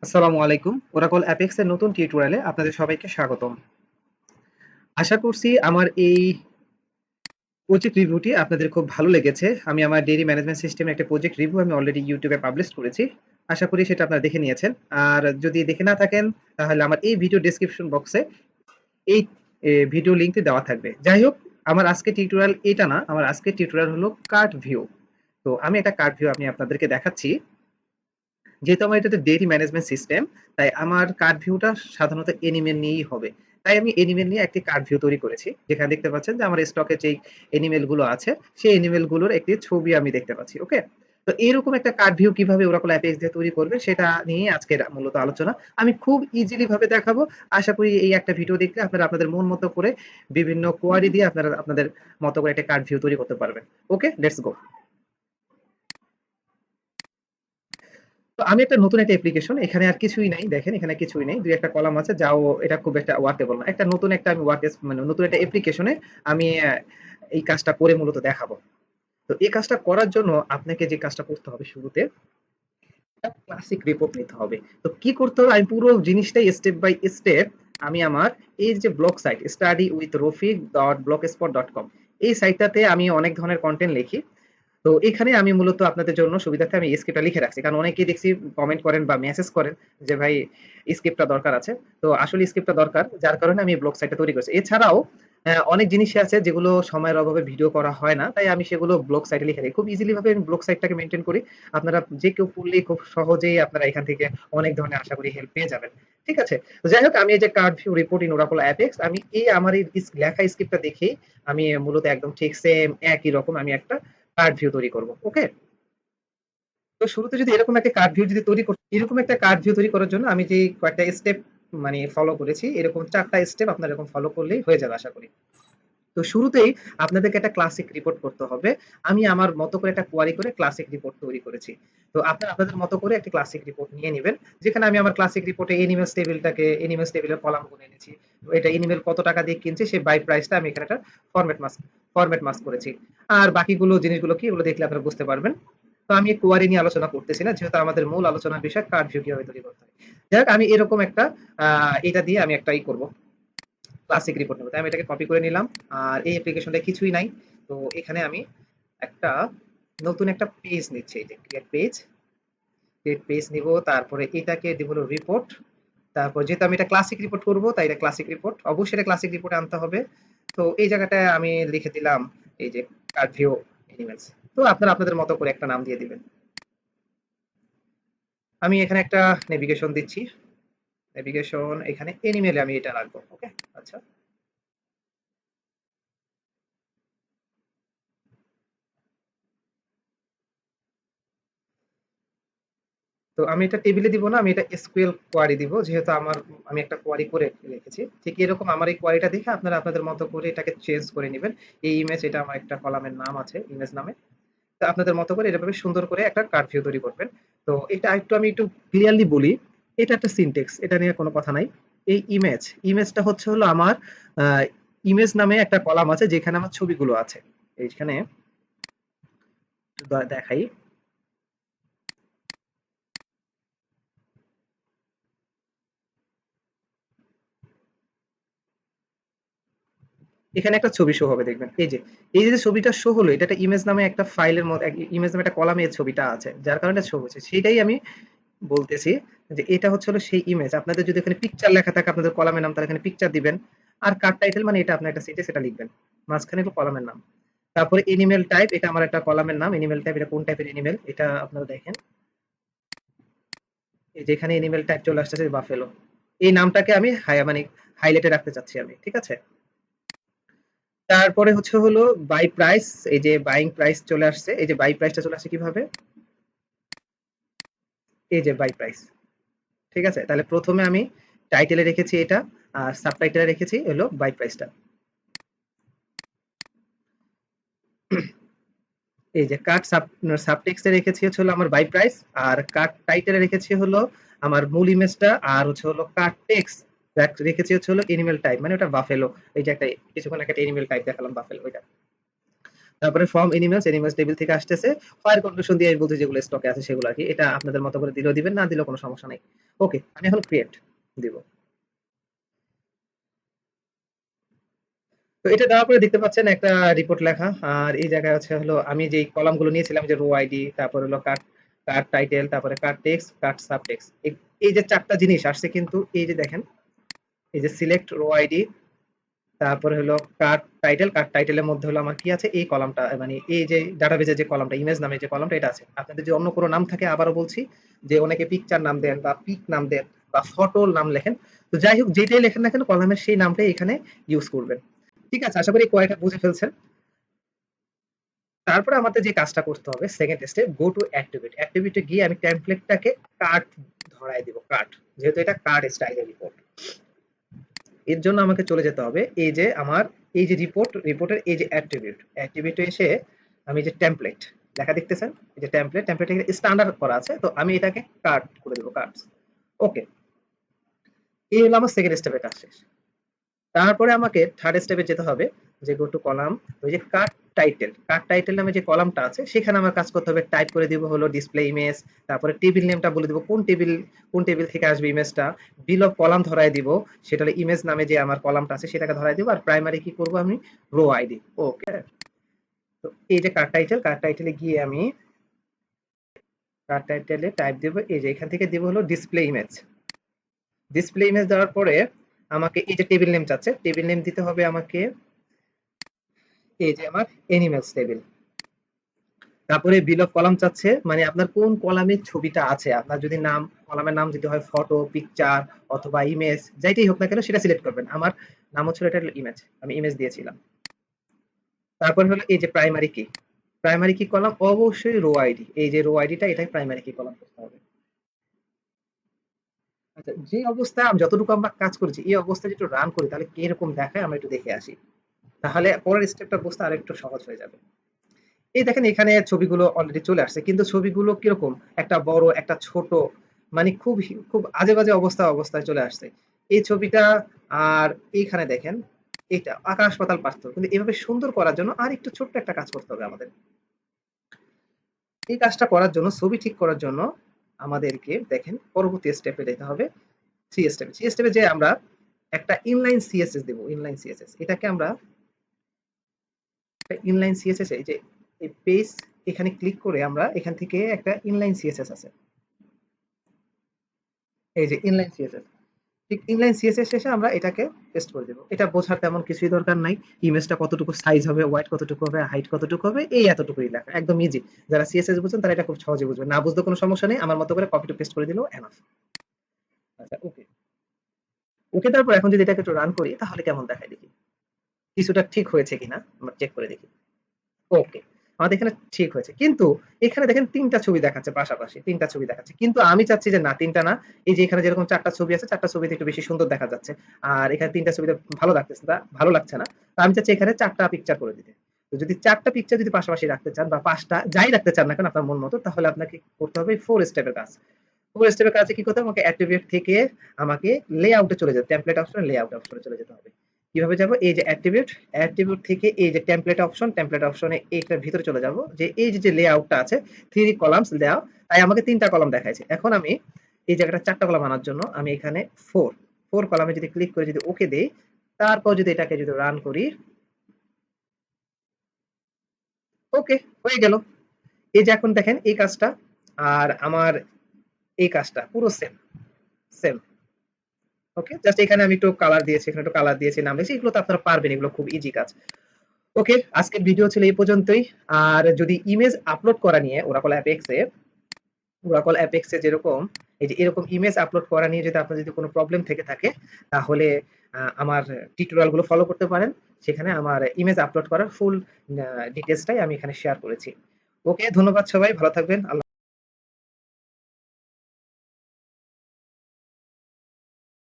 আসসালামু আলাইকুম। Oracle apex এর নতুন টিউটোরিয়ালে আপনাদের সবাইকে স্বাগতম। আশা করছি আমার এই প্রজেক্ট রিভিউটি আপনাদের খুব ভালো লেগেছে। আমি আমার ডেইরি ম্যানেজমেন্ট সিস্টেমের একটা প্রজেক্ট রিভিউ আমি অলরেডি ইউটিউবে পাবলিশ করেছি। আশা করি সেটা আপনারা দেখে নিয়েছেন। আর যদি দেখে না থাকেন তাহলে আমার এই ভিডিও ডেসক্রিপশন বক্সে এই ভিডিও লিংকটি দেওয়া থাকবে। যাই হোক, আমার আজকের টিউটোরিয়াল এটা না, আমার আজকের টিউটোরিয়াল হলো কার্ড ভিউ। তো আমি একটা কার্ড ভিউ আমি আপনাদেরকে দেখাচ্ছি। যেহেতু আমার এটা ডেইরি ম্যানেজমেন্ট সিস্টেম, তাই আমার কার্ড ভিউটা সাধারণত এনিমেল নিয়েই হবে। তাই আমি এনিমেল নিয়ে একটি কার্ড ভিউ তৈরি করেছি, যেখানে দেখতে পাচ্ছেন যে আমার স্টকে যে এনিমেল গুলো আছে সেই এনিমেল গুলোর একটি ছবি আমি দেখতে পাচ্ছি। ওকে, তো এরকম একটা কার্ড ভিউ কিভাবে ওরাকল অ্যাপেক্স দিয়ে তৈরি করবে সেটা নিয়ে আজকের মূলত আলোচনা। আমি খুব ইজিলি ভাবে দেখাবো। আশা করি এই একটা ভিডিও দেখলে আপনারা আপনাদের মন মতো করে বিভিন্ন কোয়ারি দিয়ে আপনারা আপনাদের মতো করে একটা কার্ড ভিউ তৈরি করতে পারবেন। ওকে, লেটস গো। তো আমি একটা নতুন একটা অ্যাপ্লিকেশন, এখানে আর কিছুই নাই, দেখেন এখানে কিছুই নেই, দুই একটা কলাম আছে, যাও এটা খুব একটা ওয়ার্কেবল না। একটা নতুন একটা আমি মানে নতুন একটা অ্যাপ্লিকেশনে আমি এই কাজটা করে মূলত দেখাবো। তো এই কাজটা করার জন্য আপনাকে যে কাজটা করতে হবে, শুরুতে একটা ক্লাসিক রিপোর্ট নিতে হবে। তো কি করতে হবে আমি পুরো জিনিসটাই স্টেপ বাই স্টেপ আমি আমার এই যে blog site study with Rafiq dot blogspot dot com, এই সাইটটাতে আমি অনেক ধরনের কন্টেন্ট লিখি। তো এখানে আমি মূলত আপনাদের জন্য সুবিধার্থে আমি স্ক্রিপ্টটা লিখে রাখছি, কারণ অনেকেই দেখছি কমেন্ট করেন বা মেসেজ করেন যে ভাই স্ক্রিপ্টটা দরকার আছে। তো আসলে স্ক্রিপ্টটা দরকার, যার কারণে আমি ব্লগ সাইটটা তৈরি করছি। এছাড়াও অনেক জিনিসই আছে যেগুলো সময়ের অভাবে ভিডিও করা হয় না, তাই আমি সেগুলো ব্লগ সাইটে লিখে রাখি। খুব ইজিলি ভাবে আমি ব্লগ সাইটটাকে মেনটেন করি। আপনারা যে কেউ পড়লেই খুব সহজেই আপনারা এখান থেকে অনেক ধরনের আশা করি হেল্প পেয়ে যাবেন। ঠিক আছে, তো যাই হোক, আমি এই যে card view report in Oracle apex, আমি এই আমার এই লেখা স্ক্রিপ্টটা দেখেই আমি মূলত একদম ঠিক সেম একই রকম আমি একটা কার্ড ভিউ তৈরি করব। ওকে, তো শুরুতে যদি এরকম একটা কার্ড ভিউ যদি তৈরি করতে, এরকম একটা কার্ড ভিউ তৈরি করার জন্য আমি যে কয়েকটা স্টেপ মানে ফলো করেছি, এরকম ৪টা স্টেপ আপনারা এরকম ফলো করলেই হয়ে যাবে আশা করি। তো শুরুতেই আপনাদেরকে একটা ক্লাসিক রিপোর্ট করতে হবে। আমি আমার মতো করে একটা কোয়ারি করে ক্লাসিক রিপোর্ট তৈরি করেছি। তো আপনারা আপনাদের মতো করে একটা ক্লাসিক রিপোর্ট নিয়ে নেবেন, যেখানে আমি আমার ক্লাসিক রিপোর্টে এনিমেলস টেবিলের কলাম গুলো এনেছি। এটা এনিমেল কত টাকা দিয়ে কিনছে সেই বাই প্রাইসটা আমি এখানে একটা ফরম্যাট মাস্ক ফরম্যাট মাস্ক করেছি। আর বাকিগুলো জিনিসগুলো কি, এগুলো দেখলে আপনারা বুঝতে পারবেন। তো আমি কোয়ারি নিয়ে আলোচনা করতেছি না, যেহেতু আমাদের মূল আলোচনার বিষয় কার্ড ভিউ কিভাবে তৈরি করতে হয়। যাই হোক, আমি এরকম একটা এটা দিয়ে আমি একটা করব, ক্লাসিক রিপোর্ট নেব। তাই আমি এটাকে কপি করে নিলাম। আর এই অ্যাপ্লিকেশনটা কিছুই নাই। তো এখানে আমি একটা নতুন একটা পেজ নিচ্ছি, এই যে ক্রিয়েট পেজ নিব। তারপরে এটাকে দিব হলো রিপোর্ট। তারপর যেহেতু আমি এটা ক্লাসিক রিপোর্ট করব, তাই এটা ক্লাসিক রিপোর্ট, অবশ্যই এটা ক্লাসিক রিপোর্টে আনতে হবে। তো এই জায়গাটায় আমি লিখে দিলাম এই যে কার্ড ভিউ এনিমেলস। তো আপনারা আপনাদের মতো করে একটা নাম দিয়ে দিবেন। আমি এখানে একটা নেভিগেশন দিচ্ছি। নেভিগেশন এখানে এনিমেলে আমি এটা রাখবো। ওকে, আচ্ছা। তো আমি এটা টেবিলে দিব না, আমি এটা এসকিউএল কোয়ারি দিব, যেহেতু আমি একটা কোয়ারি করে রেখেছি। ঠিক এরকম আমার এই কোয়ারিটা দেখে আপনারা আপনাদের মতো করে এটাকে চেঞ্জ করে নেবেন। এই ইমেজ, এটা আমার একটা কলামের নাম আছে ইমেজ নামে। তো আপনাদের মতো করে এভাবে সুন্দর করে একটা কার্ড ভিউ তৈরি করবেন। তো এটা আমি একটু ক্লিয়ারলি বলি, এটা একটা সিনটেক্স, এটা নিয়ে কোনো কথা নাই। এই ইমেজটা হচ্ছে হলো আমার ইমেজ নামে একটা কলাম আছে, যেখানে আমার ছবিগুলো আছে। এইখানে দেখাই, এখানে একটা ছবি শো হবে, দেখবেন এই যে ছবিটা শো হলো, এটা একটা ইমেজ নামে একটা ফাইলের মধ্যে, ইমেজ নামে একটা কলামে এই ছবিটা আছে, যার কারণে শো হচ্ছে। সেটাই আমি বলতেছি যে এটা হচ্ছে হলো সেই ইমেজ। আপনাদের যদি এখানে পিকচার লেখা থাকে আপনাদের কলামের নাম, তাহলে এখানে পিকচার দিবেন। আর কার টাইটেল মানে এটা আপনার একটা সিটে সেটা লিখবেন, মাঝখানে হলো কলামের নাম। তারপরে এনিমেল টাইপ, এটা আমার একটা কলামের নাম। এনিমেল টাইপ, এটা কোন টাইপের এনিমেল এটা আপনারা দেখেন, এই যে এখানে এনিমেল টাইপ চলে আসছে বাফেলো। এই নামটাকে আমি মানে হাইলাইটে রাখতে চাচ্ছি আমি, ঠিক আছে। তারপরে হচ্ছে হলো বাই প্রাইস, এই যে বাইং প্রাইস চলে আসছে। এই যে বাই প্রাইসটা চলে আসছে কিভাবে, এই যে বাই প্রাইস। ঠিক আছে, তাহলে প্রথমে আমি টাইটেলে রেখেছি এটা, আর সাবটাইটেলে রেখেছি হলো বাই প্রাইসটা। এই যে কাট সাবটেক্সটে রেখেছি হচ্ছে হলো আমার বাই প্রাইস, আর কাট টাইটেলে রেখেছি হলো আমার মূল ইমেজটা, আর হচ্ছে হলো কাট টেক্সট রেখেছি হচ্ছে হলো এনিমেল টাইপ, মানে ওটা বাফেলো। এই যে একটা কিছুক্ষণ একটা এনিমেল টাইপ দেখালাম বাফেলো ওইটা। তারপরে ফ্রম এনিমেলস, এনিমেলস টেবিল থেকে আসতেছে। ফায়ার কন্ডিশন দিয়ে আমি বলছি যেগুলো স্টকে আছে সেগুলো আর কি। এটা আপনাদের মতো করে দিলেও দিবেন, না দিলেও কোনো সমস্যা নাই। ওকে, আমি এখন ক্রিয়েট দিব। তো এটা দেওয়ার পরে দেখতে পাচ্ছেন একটা রিপোর্ট লেখা। আর এই জায়গায় আছে হলো আমি যে কলামগুলো নিয়েছিলাম, যে রো আইডি, তারপর হলো কার্ড, কার্ড টাইটেল, তারপরে কার্ড টেক্সট, কার্ড সাবটেক্সট, এই যে চারটা জিনিস আসছে কিন্তু, এই যে দেখেন, এই যে সিলেক্ট রো আইডি, তারপরে হলো কার্ড টাইটেল, কার্ড টাইটেলের মধ্যে হলো আমার কি আছে, এই কলামটা, মানে এই যে ডাটাবেজের যে কলামটা, ইমেজ নামে যে কলামটা, এটা আছে। আপনাদের যদি অন্য কোনো নাম থাকে, আবারও বলছি, যে অনেকে পিকচার নাম দেন বা পিক নাম দেন বা ফটো নাম লেখেন, তো যাই হোক যেটাই লেখেন না কেন কলামের সেই নামটাই এখানে ইউজ করবেন। ঠিক আছে, আশা করি কয়েকটা বুঝে ফেলছেন। তারপরে আমাদের যে কাজটা করতে হবে, second step, go to activity. Activity গিয়ে আমি টেমপ্লেটটাকে কার্ড ধরাই দিব, কার্ড, যেহেতু এটা কার্ড স্টাইলের রিপোর্ট। এর জন্য আমাকে চলে যেতে হবে এই যে আমার, এই যে রিপোর্ট, রিপোর্টের এই যে অ্যাট্রিবিউট, অ্যাট্রিবিউটে এসে আমি যে টেমপ্লেট লেখা দেখতেছেন, এই যে টেমপ্লেট, টেমপ্লেট স্ট্যান্ডার্ড করা আছে, তো আমি এটাকে কার্ড করে দেবো, কার্ডস। ওকে, এই হলো আমার সেকেন্ড স্টেপের কাজ শেষ। তারপরে আমাকে থার্ড স্টেপে যেতে হবে, যে গো টু কলাম, ওই যে কার্ড টাইটেল, কার্ড টাইটেল নামে যে কলামটা আছে সেখানে আমার কাজ করতে হবে, টাইপ করে দিব হলো ডিসপ্লে ইমেজ, তারপরে টেবিল নেমটা বলে দিব, কোন টেবিল থেকে আসবে ইমেজটা, বিল অফ কলাম ধরাই দিব, সেটা হলো ইমেজ নামে যে আমার কলামটা আছে সেটাকে ধরাই দিব, আর প্রাইমারি কি করব আমি, রো আইডি। ওকে, তো এই যে কার্ড টাইটেল, কার্ড টাইটেলে গিয়ে আমি কার্ড টাইটেলে টাইপ দেব, এই যে এখান থেকে দিব হলো ডিসপ্লে ইমেজ। ডিসপ্লে ইমেজ দেওয়ার পরে আমাকে এই যে টেবিল নেম চাচ্ছে, টেবিল নেম দিতে হবে আমাকে এই যে আমার এনিমেলস টেবিল। তারপরে বিল অফ কলাম চাচ্ছে, মানে আপনার কোন কলামের ছবিটা আছে, আপনার যদি নাম, কলামের নাম যদি হয় ফটো, পিকচার অথবা ইমেজ, যাইটাই হোক না কেন সেটা সিলেক্ট করবেন। আমার নাম হচ্ছে এটা ইমেজ, আমি ইমেজ দিয়েছিলাম। তারপর হলো এই যে প্রাইমারি কি, প্রাইমারি কি কলাম, অবশ্যই রো আইডি, এই যে রো আইডিটা, এটাই প্রাইমারি কি কলাম করতে হবে। আচ্ছা, যে অবস্থায় আমি যতটুকু আমরা কাজ করেছি, এই অবস্থায় যদি একটু রান করি তাহলে কিরকম দেখায় আমরা একটু দেখে আসি, তাহলে পরের স্টেপটা বুঝতে আরেকটু সহজ হয়ে যাবে। এই দেখেন এখানে ছবিগুলো অলরেডি চলে আসছে, কিন্তু ছবিগুলো কিরকম, একটা বড়, একটা ছোট, মানে খুব খুব আজে বাজে অবস্থায় চলে আসছে এই ছবিটা। আর এইখানে দেখেন, এটা আকাশ পাতাল পার্থক্য, কিন্তু এভাবে সুন্দর করার জন্য আর একটু ছোট্ট একটা কাজ করতে হবে আমাদের। এই কাজটা করার জন্য, ছবি ঠিক করার জন্য আমাদেরকে দেখেন পরবর্তী স্টেপে যেতে হবে, থ্রি স্টেপে যে আমরা একটা ইনলাইন সিএসএস দেবো, ইনলাইন সিএসএস, এটাকে আমরা ইনলাইন সিএসএস, এই যে এই পেজ, এখানে ক্লিক করে আমরা এখান থেকে একটা ইনলাইন সিএসএস আছে, এই যে ইনলাইন সিএসএস, ঠিক ইনলাইন সিএসএস শেষে আমরা এটাকে পেস্ট করে দেবো। এটা বোঝার তেমন কিছুই দরকার নাই, ইমেজটা কতটুকু সাইজ হবে, ওয়াইড কতটুকু হবে, হাইট কতটুকু হবে, এই এতটুকুই লেখা, একদম ইজি। যারা সিএসএস বুঝছেন তারা এটা খুব সহজে বুঝবে, না বুঝতে কোনো সমস্যা নেই, আমার মতো করে কপি টু পেস্ট করে দিলেও এনাফ। আচ্ছা, ওকে, ওকে, তারপর এখন যদি এটাকে একটু রান করি তাহলে কেমন দেখায় দেখি, কিছুটা ঠিক হয়েছে কিনা আমরা চেক করে দেখি। ওকে, আমাদের এখানে ঠিক হয়েছে, কিন্তু এখানে দেখেন ৩ টা ছবি দেখাচ্ছে পাশাপাশি, ৩ টা ছবি দেখাচ্ছে। কিন্তু আমি চাচ্ছি যে না ৩ টা না, এই যে এখানে যেরকম ৪ টা ছবি আছে, ৪ টা ছবিতে একটু বেশি সুন্দর দেখা যাচ্ছে। আর এখানে ৩ টা ছবিতে ভালো লাগছে না। তো আমি চাচ্ছি এখানে ৪ টা পিকচার করে দিতে। তো যদি ৪ টা পিকচার যদি পাশাপাশি রাখতে চান বা ৫ টা যাই রাখতে চান না কেন আপনার মন মতো, তাহলে আপনাকে করতে হবে 4 স্টেপের কাজ। 4 স্টেপের কাজে কি করতে হবে, আমাকে অ্যাট্রিবিউট থেকে আমাকে লেআউটে চলে যেতে, টেমপ্লেট অপশনে লেআউট অপশনে চলে যেতে হবে। কিভাবে যাব, এই যে অ্যাট্রিবিউট, অ্যাট্রিবিউট থেকে এই যে টেমপ্লেট অপশন, টেমপ্লেট অপশনে এইটার ভিতরে চলে যাব, যে এই যে লেআউটটা আছে 3 কলামস দেওয়া, তাই আমাকে 3 টা কলাম দেখাইছে। এখন আমি এই জায়গাটা 4 টা কলাম আনার জন্য আমি এখানে 4 কলামে যদি ক্লিক করে যদি ওকে দেই, তারপর যদি এটাকে যদি রান করি, ওকে, হয়ে গেল। এই যে এখন দেখেন এই কাজটা আর আমার এই কাজটা পুরো সেম, সেম। ওকে, জাস্ট এখানে আমি একটু কালার দিয়েছি, এখানে একটু কালার দিয়েছি, নাম দিয়েছি, এগুলো তো আপনারা পারবেন, এগুলো খুব ইজি কাজ। ওকে, আজকের ভিডিও ছিল এই পর্যন্তই। আর যদি ইমেজ আপলোড করা নিয়ে ওরাকল অ্যাপেক্সে যেরকম এই যে এরকম ইমেজ আপলোড করা নিয়ে যদি আপনার যদি কোনো প্রবলেম থেকে থাকে, তাহলে আমার টিউটোরিয়াল গুলো ফলো করতে পারেন। সেখানে আমার ইমেজ আপলোড করার ফুল ডিটেলসটাই আমি এখানে শেয়ার করেছি। ওকে, ধন্যবাদ সবাই, ভালো থাকবেন।